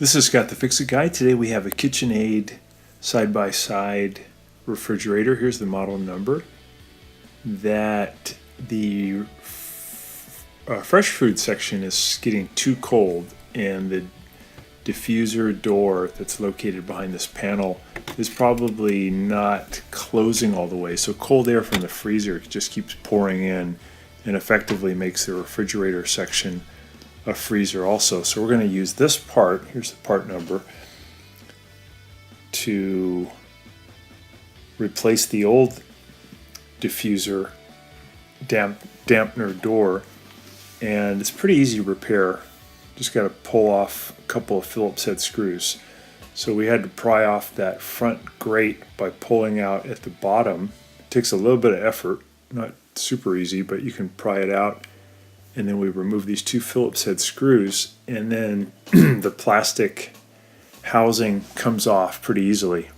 This is Scott the Fix-It Guy. Today we have a Kitchenaid side-by-side refrigerator. Here's the model number. That the fresh food section is getting too cold, and the diffuser door that's located behind this panel is probably not closing all the way. So cold air from the freezer just keeps pouring in and effectively makes the refrigerator section a freezer also. So we're going to use this part, here's the part number, to replace the old diffuser dampener door, and it's pretty easy to repair. Just got to pull off a couple of Phillips head screws. So we had to pry off that front grate by pulling out at the bottom. It takes a little bit of effort, not super easy, but you can pry it out. And then we remove these two Phillips head screws, and then the plastic housing comes off pretty easily.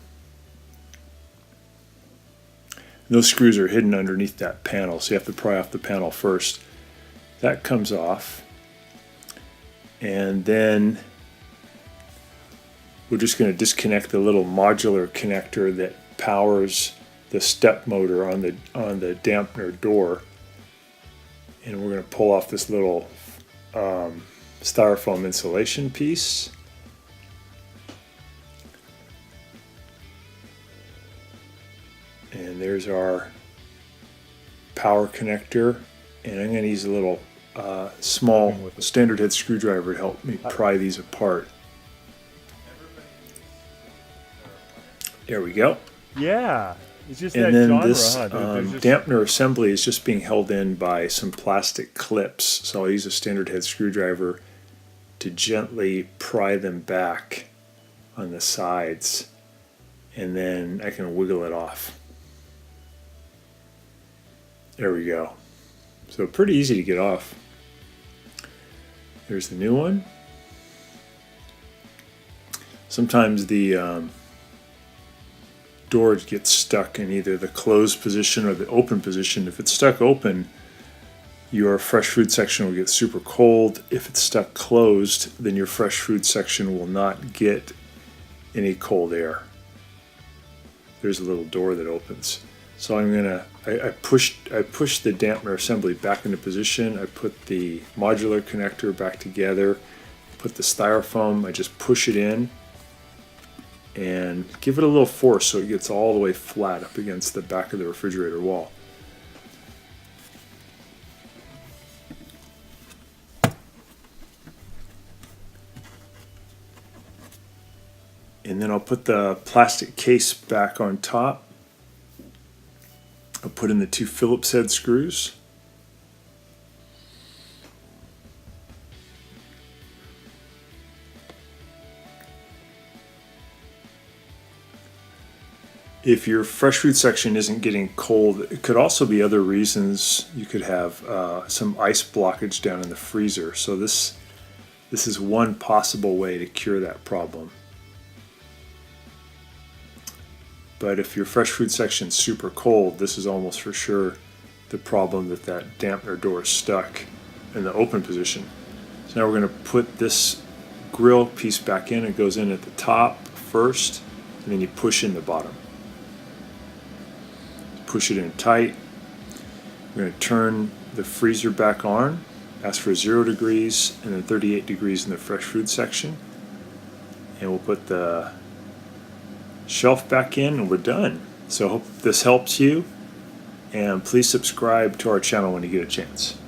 Those screws are hidden underneath that panel, so you have to pry off the panel first. That comes off, and then we're just going to disconnect the little modular connector that powers the step motor on the dampener door. And we're going to pull off this little styrofoam insulation piece. And there's our power connector. And I'm going to use a little small standard head screwdriver to help me pry these apart. There we go. Yeah. It's just And that then genre, this huh, dude? dampener assembly is just being held in by some plastic clips. So I'll use a standard head screwdriver to gently pry them back on the sides, and then I can wiggle it off. There we go. So pretty easy to get off. There's the new one. Sometimes the door gets stuck in either the closed position or the open position. If it's stuck open, your fresh food section will get super cold. If it's stuck closed, then your fresh food section will not get any cold air. There's a little door that opens. So I push the dampener assembly back into position. I put the modular connector back together, put the styrofoam, I just push it in and give it a little force so it gets all the way flat up against the back of the refrigerator wall. And then I'll put the plastic case back on top. I'll put in the two Phillips head screws. If your fresh food section isn't getting cold, it could also be other reasons. You could have some ice blockage down in the freezer. So this is one possible way to cure that problem. But if your fresh food section is super cold, this is almost for sure the problem that dampener door is stuck in the open position. So now we're going to put this grill piece back in. It goes in at the top first, and then you push in the bottom. Push it in tight. We're going to turn the freezer back on, ask for 0 degrees and then 38 degrees in the fresh food section. And we'll put the shelf back in and we're done. So I hope this helps you, and please subscribe to our channel when you get a chance.